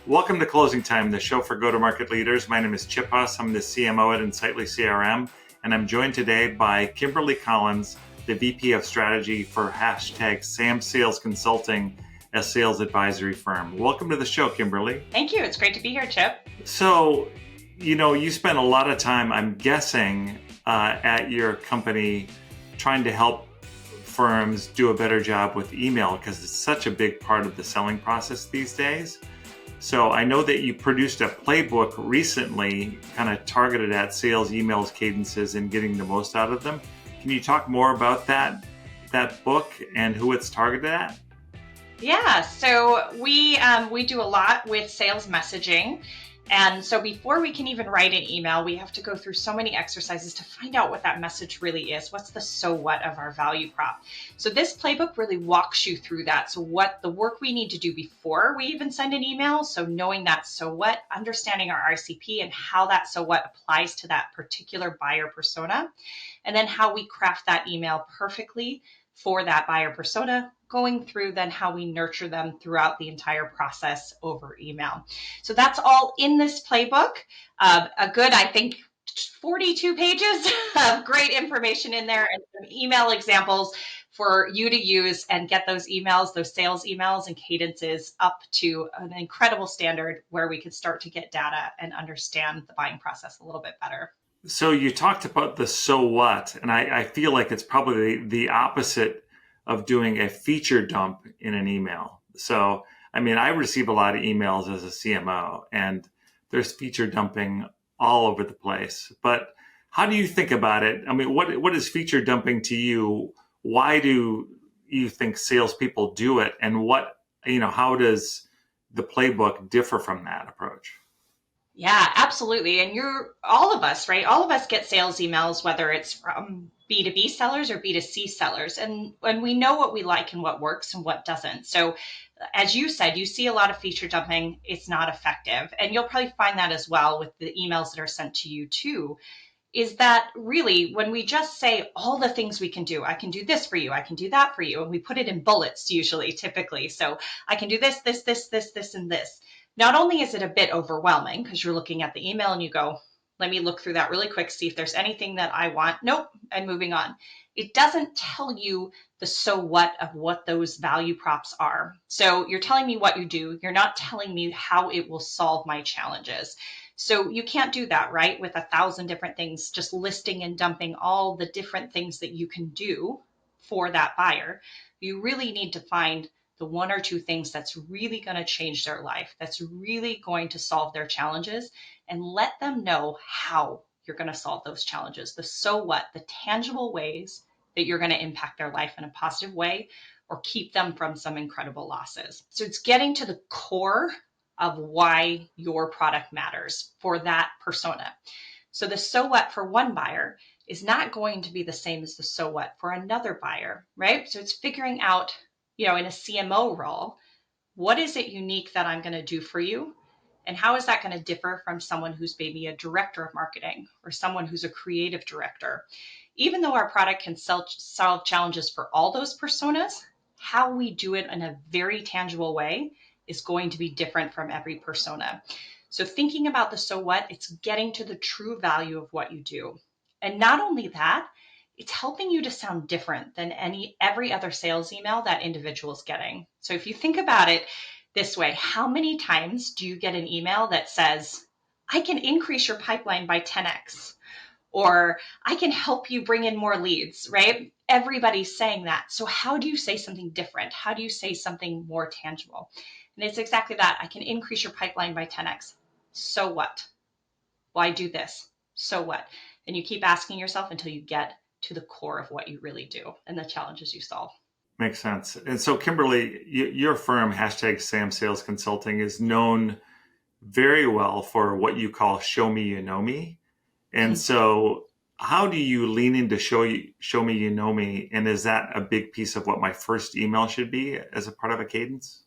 Welcome to Closing Time, the show for go-to-market leaders. My name is Chip Huss. I'm the CMO at Insightly CRM, and I'm joined today by Kimberly Collins, the VP of Strategy for #Sam Sales Consulting, a sales advisory firm. Welcome to the show, Kimberly. Thank you. It's great to be here, Chip. So, you spend a lot of time, I'm guessing, at your company trying to help firms do a better job with email because it's such a big part of the selling process these days. So I know that you produced a playbook recently kind of targeted at sales emails, cadences, and getting the most out of them. Can you talk more about that book and who it's targeted at? Yeah, so we do a lot with sales messaging. And so before we can even write an email, we have to go through so many exercises to find out what that message really is. What's the so what of our value prop? So this playbook really walks you through that. So what the work we need to do before we even send an email. So knowing that so what, understanding our RCP and how that so what applies to that particular buyer persona. And then how we craft that email perfectly for that buyer persona, going through then how we nurture them throughout the entire process over email. So that's all in this playbook. A good, I think, 42 pages of great information in there and some email examples for you to use and get those emails, those sales emails and cadences up to an incredible standard where we can start to get data and understand the buying process a little bit better. So you talked about the so what, and I feel like it's probably the opposite of doing a feature dump in an email. So, I receive a lot of emails as a CMO, and there's feature dumping all over the place. But how do you think about it? What is feature dumping to you? Why do you think salespeople do it? And how does the playbook differ from that approach? Yeah, absolutely. And all of us, right? All of us get sales emails, whether it's from B2B sellers or B2C sellers. And we know what we like and what works and what doesn't. So as you said, you see a lot of feature dumping. It's not effective. And you'll probably find that as well with the emails that are sent to you too, is that really when we just say all the things we can do, I can do this for you, I can do that for you. And we put it in bullets usually, typically. So I can do this, and this. Not only is it a bit overwhelming because you're looking at the email and you go, let me look through that really quick, see if there's anything that I want. Nope, and moving on. It doesn't tell you the so what of what those value props are. So you're telling me what you do. You're not telling me how it will solve my challenges. So you can't do that, right? With 1,000 different things, just listing and dumping all the different things that you can do for that buyer. You really need to find the one or two things that's really going to change their life, that's really going to solve their challenges, and let them know how you're going to solve those challenges. The so what, the tangible ways that you're going to impact their life in a positive way or keep them from some incredible losses. So it's getting to the core of why your product matters for that persona. So the so what for one buyer is not going to be the same as the so what for another buyer, right? So it's figuring out, in a CMO role, what is it unique that I'm going to do for you? And how is that going to differ from someone who's maybe a director of marketing or someone who's a creative director? Even though our product can solve challenges for all those personas, how we do it in a very tangible way is going to be different from every persona. So thinking about the so what, it's getting to the true value of what you do. And not only that, it's helping you to sound different than every other sales email that individual is getting. So if you think about it this way, how many times do you get an email that says, I can increase your pipeline by 10x, or I can help you bring in more leads, right? Everybody's saying that. So how do you say something different? How do you say something more tangible? And it's exactly that. I can increase your pipeline by 10x. So what? Why do this? So what? And you keep asking yourself until you get to the core of what you really do and the challenges you solve. Makes sense. And so, Kimberly, your firm, #Sam Sales Consulting, is known very well for what you call show me, you know me. And so how do you lean into show me, you know me? And is that a big piece of what my first email should be as a part of a cadence?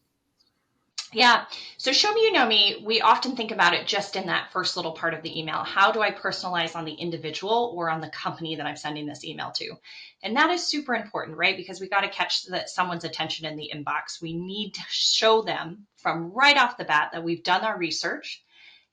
Yeah. So show me you know me, we often think about it just in that first little part of the email. How do I personalize on the individual or on the company that I'm sending this email to? And that is super important, right? Because we got to catch someone's attention in the inbox. We need to show them from right off the bat that we've done our research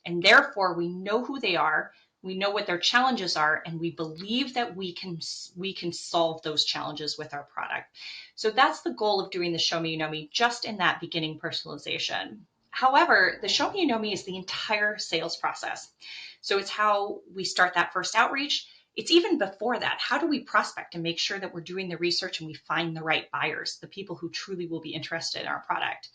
and therefore we know who they are, we know what their challenges are, and we believe that we can solve those challenges with our product. So that's the goal of doing the show me you know me, just in that beginning personalization. However, the show me you know me is the entire sales process. So it's how we start that first outreach. It's even before that. How do we prospect and make sure that we're doing the research and we find the right buyers, the people who truly will be interested in our product?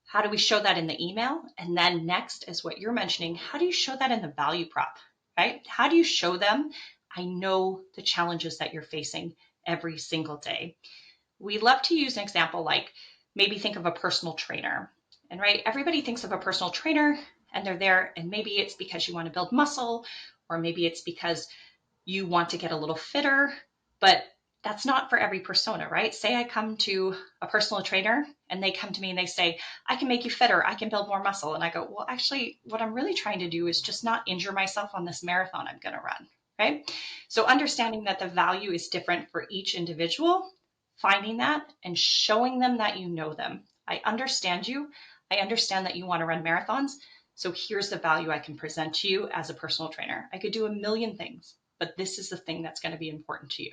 How do we show that in the email? And then next is what you're mentioning. How do you show that in the value prop, right? How do you show them, I know the challenges that you're facing every single day? We love to use an example like maybe think of a personal trainer. And right, everybody thinks of a personal trainer and they're there, and maybe it's because you want to build muscle, or maybe it's because you want to get a little fitter, but that's not for every persona, right? Say I come to a personal trainer and they come to me and they say, I can make you fitter, I can build more muscle. And I go, well, actually, what I'm really trying to do is just not injure myself on this marathon I'm going to run, right? So understanding that the value is different for each individual, finding that and showing them that you know them. I understand you. I understand that you want to run marathons. So here's the value I can present to you as a personal trainer. I could do a million things, but this is the thing that's going to be important to you.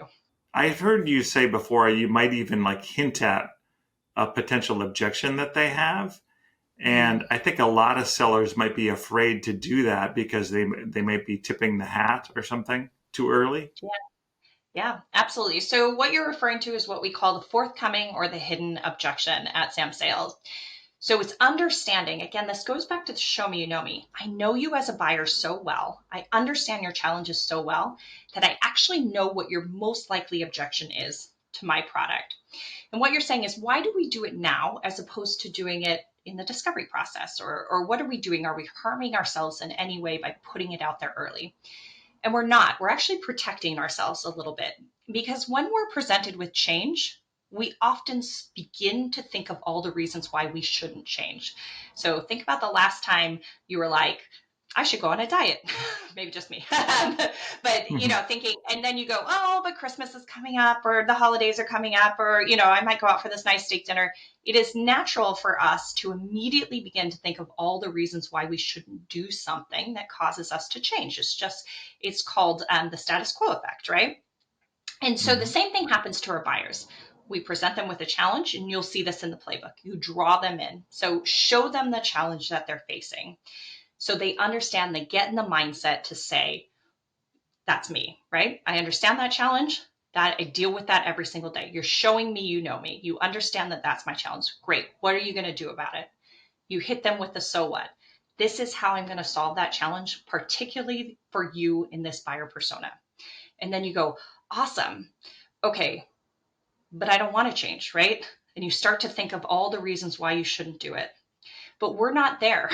I've heard you say before you might even like hint at a potential objection that they have. Mm. And I think a lot of sellers might be afraid to do that because they might be tipping the hat or something too early. Yeah, yeah, absolutely. So what you're referring to is what we call the forthcoming or the hidden objection at Sam Sales. So it's understanding. Again, this goes back to the show me you know me. I know you as a buyer so well. I understand your challenges so well that I actually know what your most likely objection is to my product. And what you're saying is, why do we do it now as opposed to doing it in the discovery process? Or what are we doing? Are we harming ourselves in any way by putting it out there early? And we're not. We're actually protecting ourselves a little bit, because when we're presented with change, we often begin to think of all the reasons why we shouldn't change. So think about the last time you were like, I should go on a diet. Maybe just me. But, Mhm. thinking, and then you go, oh, but Christmas is coming up, or the holidays are coming up, or, I might go out for this nice steak dinner. It is natural for us to immediately begin to think of all the reasons why we shouldn't do something that causes us to change. It's called the status quo effect, right? And so the Mhm. same thing happens to our buyers. We present them with a challenge, and you'll see this in the playbook. You draw them in. So show them the challenge that they're facing so they understand, they get in the mindset to say, that's me, right? I understand that challenge. That I deal with that every single day. You're showing me you know me. You understand that that's my challenge. Great. What are you going to do about it? You hit them with the so what. This is how I'm going to solve that challenge, particularly for you in this buyer persona. And then you go, awesome. Okay, but I don't want to change, right? And you start to think of all the reasons why you shouldn't do it. But we're not there,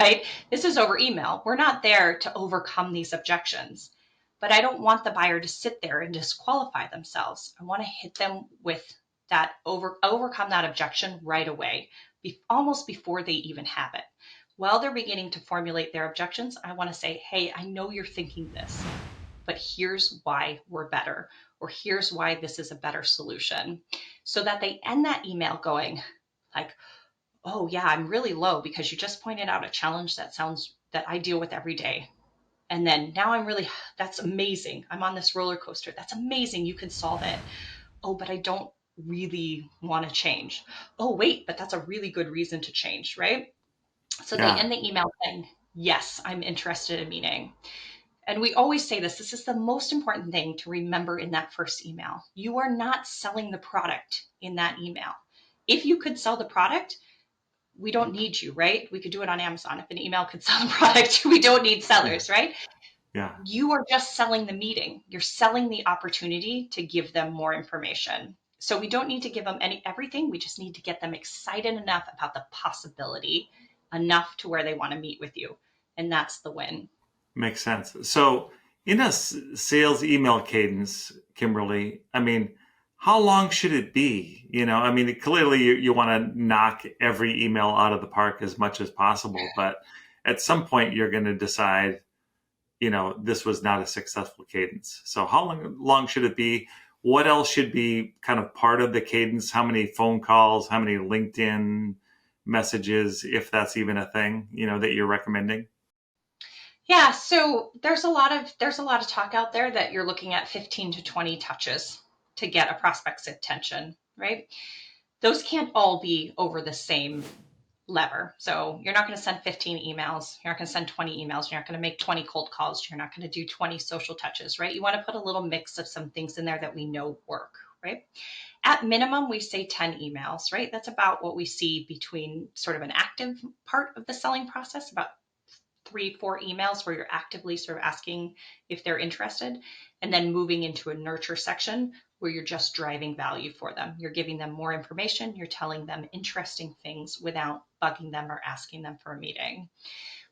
right? This is over email. We're not there to overcome these objections. But I don't want the buyer to sit there and disqualify themselves. I want to hit them with that overcome that objection right away, almost before they even have it. While they're beginning to formulate their objections, I want to say, hey, I know you're thinking this, but here's why we're better, or here's why this is a better solution. So that they end that email going like, oh yeah, I'm really low because you just pointed out a challenge that I deal with every day. And then now that's amazing. I'm on this roller coaster. That's amazing. You can solve it. Oh, but I don't really want to change. Oh, wait, but that's a really good reason to change, right? So they Yeah. end the email saying, yes, I'm interested in meeting. And we always say this is the most important thing to remember in that first email. You are not selling the product in that email. If you could sell the product, we don't need you, right? We could do it on Amazon. If an email could sell the product, we don't need Yeah. sellers, right? Yeah. You are just selling the meeting. You're selling the opportunity to give them more information. So we don't need to give them everything. We just need to get them excited enough about the possibility, enough to where they want to meet with you. And that's the win. Makes sense. So, in a sales email cadence, Kimberly, I mean, how long should it be? I mean, clearly you want to knock every email out of the park as much as possible, but at some point you're going to decide, this was not a successful cadence. So how long should it be? What else should be kind of part of the cadence? How many phone calls? How many LinkedIn messages, if that's even a thing, that you're recommending? Yeah, so there's a lot of talk out there that you're looking at 15 to 20 touches to get a prospect's attention, right? Those can't all be over the same lever. So you're not going to send 15 emails. You're not going to send 20 emails. You're not going to make 20 cold calls. You're not going to do 20 social touches, right? You want to put a little mix of some things in there that we know work, right? At minimum, we say 10 emails, right? That's about what we see between sort of an active part of the selling process, about 3, 4 emails where you're actively sort of asking if they're interested, and then moving into a nurture section where you're just driving value for them. You're giving them more information. You're telling them interesting things without bugging them or asking them for a meeting.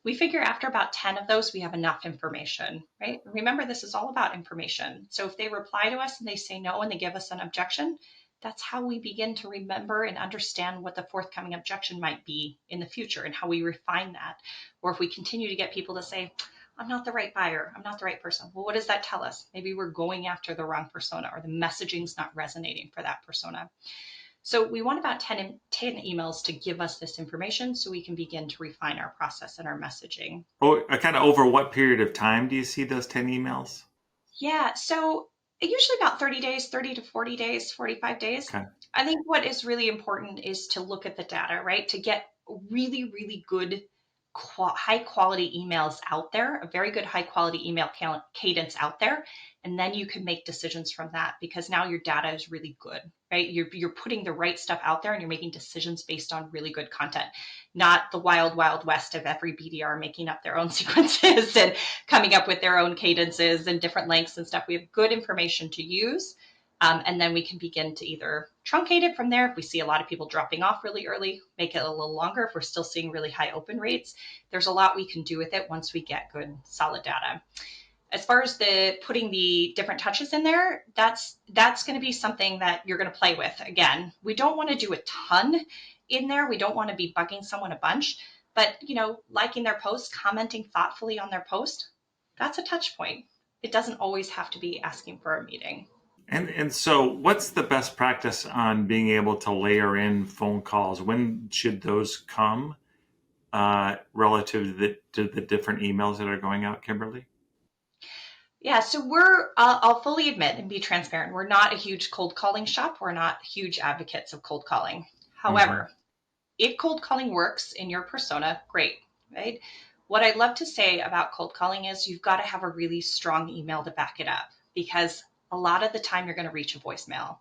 We figure after about 10 of those, we have enough information, right? Remember, this is all about information. So if they reply to us and they say no and they give us an objection, that's how we begin to remember and understand what the forthcoming objection might be in the future and how we refine that. Or if we continue to get people to say, I'm not the right buyer, I'm not the right person. Well, what does that tell us? Maybe we're going after the wrong persona or the messaging's not resonating for that persona. So we want about 10 emails to give us this information so we can begin to refine our process and our messaging. Oh, kind of over what period of time do you see those 10 emails? Yeah, so usually about 30 days, 30 to 40 days, 45 days. Okay. I think what is really important is to look at the data, right? To get really, really good, high quality emails out there, a very good high quality email cadence out there. And then you can make decisions from that because now your data is really good, right? You're putting the right stuff out there and you're making decisions based on really good content, not the wild, wild west of every BDR making up their own sequences and coming up with their own cadences and different lengths and stuff. We have good information to use. And then we can begin to either truncate it from there if we see a lot of people dropping off really early, make it a little longer if we're still seeing really high open rates. There's a lot we can do with it once we get good, solid data. As far as the putting the different touches in there, that's going to be something that you're going to play with. Again, we don't want to do a ton in there. We don't want to be bugging someone a bunch, but liking their post, commenting thoughtfully on their post, that's a touch point. It doesn't always have to be asking for a meeting. And so what's the best practice on being able to layer in phone calls? When should those come relative to the different emails that are going out, Kimberly? Yeah, so I'll fully admit and be transparent. We're not a huge cold calling shop. We're not huge advocates of cold calling. Hmm. However, if cold calling works in your persona, great, right? What I love to say about cold calling is you've got to have a really strong email to back it up because a lot of the time you're going to reach a voicemail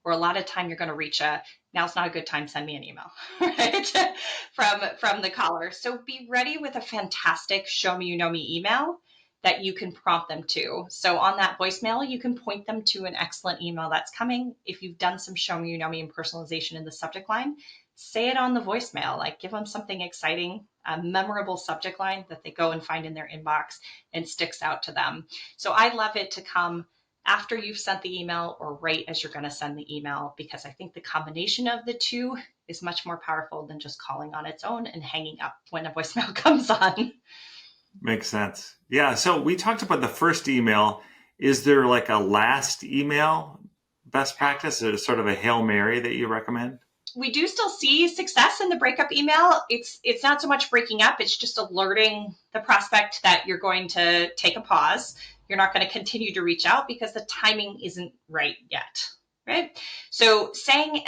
or a lot of time you're going to reach a now's not a good time, send me an email, right? from the caller. So be ready with a fantastic show me you know me email that you can prompt them to. So on that voicemail, you can point them to an excellent email that's coming. If you've done some show me you know me and personalization in the subject line, say it on the voicemail, like give them something exciting, a memorable subject line that they go and find in their inbox and sticks out to them. So I love it to come after you've sent the email or right as you're going to send the email, because I think the combination of the two is much more powerful than just calling on its own and hanging up when a voicemail comes on. Makes sense. Yeah. So we talked about the first email. Is there like a last email best practice? Is it sort of a Hail Mary that you recommend? We do still see success in the breakup email. It's not so much breaking up, it's just alerting the prospect that you're going to take a pause. You're not going to continue to reach out because the timing isn't right yet. Right. So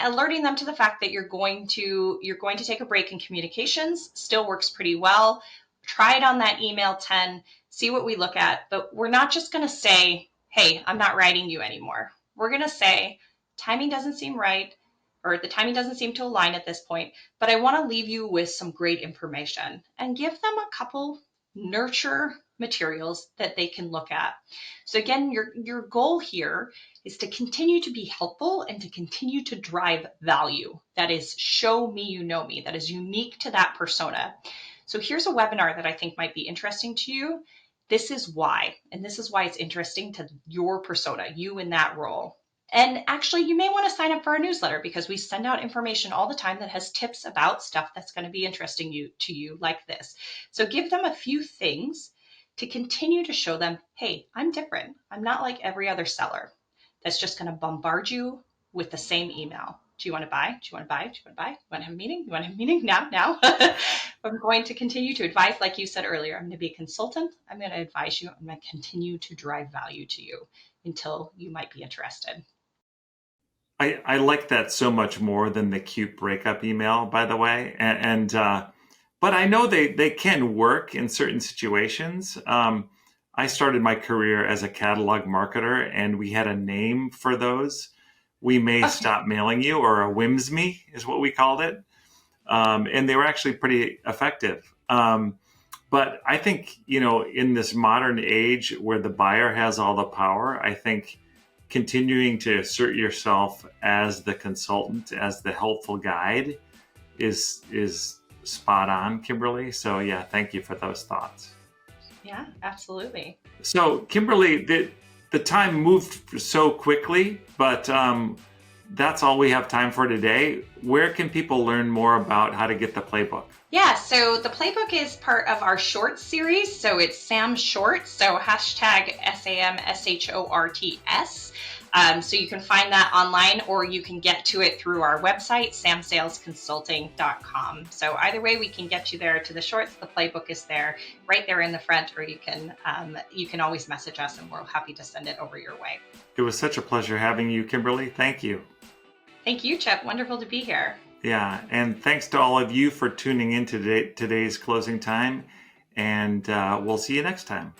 alerting them to the fact that you're going to take a break in communications still works pretty well. Try it on that email 10, see what we look at, but we're not just going to say, hey, I'm not writing you anymore. We're going to say, timing doesn't seem right, or the timing doesn't seem to align at this point, but I want to leave you with some great information and give them a couple nurture materials that they can look at. So again, your goal here is to continue to be helpful and to continue to drive value. That is show me you know me, that is unique to that persona. So here's a webinar that I think might be interesting to you. This is why, and this is why it's interesting to your persona, you in that role. And actually, you may want to sign up for our newsletter because we send out information all the time that has tips about stuff that's going to be interesting to you like this. So give them a few things to continue to show them, hey, I'm different. I'm not like every other seller that's just going to bombard you with the same email. Do you want to buy? Do you want to buy? Do you want to buy? You want to have a meeting? You want to have a meeting? Now. I'm going to continue to advise, like you said earlier, I'm going to be a consultant. I'm going to advise you. I'm going to continue to drive value to you until you might be interested. I like that so much more than the cute breakup email, by the way. But I know they can work in certain situations. I started my career as a catalog marketer, and we had a name for those. We may Okay. stop mailing you, or a whimsy is what we called it. And they were actually pretty effective. But I think, in this modern age where the buyer has all the power, I think continuing to assert yourself as the consultant, as the helpful guide is spot on, Kimberly. So yeah, thank you for those thoughts. Yeah, absolutely. So Kimberly, the time moved so quickly, but that's all we have time for today. Where can people learn more about how to get the playbook? Yeah, so the playbook is part of our shorts series. So it's Sam Shorts, so hashtag SAMSHORTS. So you can find that online, or you can get to it through our website, samsalesconsulting.com. So either way, we can get you there to the shorts. The playbook is there, right there in the front, or you can always message us, and we're happy to send it over your way. It was such a pleasure having you, Kimberly. Thank you. Thank you, Chip. Wonderful to be here. Yeah, and thanks to all of you for tuning in to today's closing time, and we'll see you next time.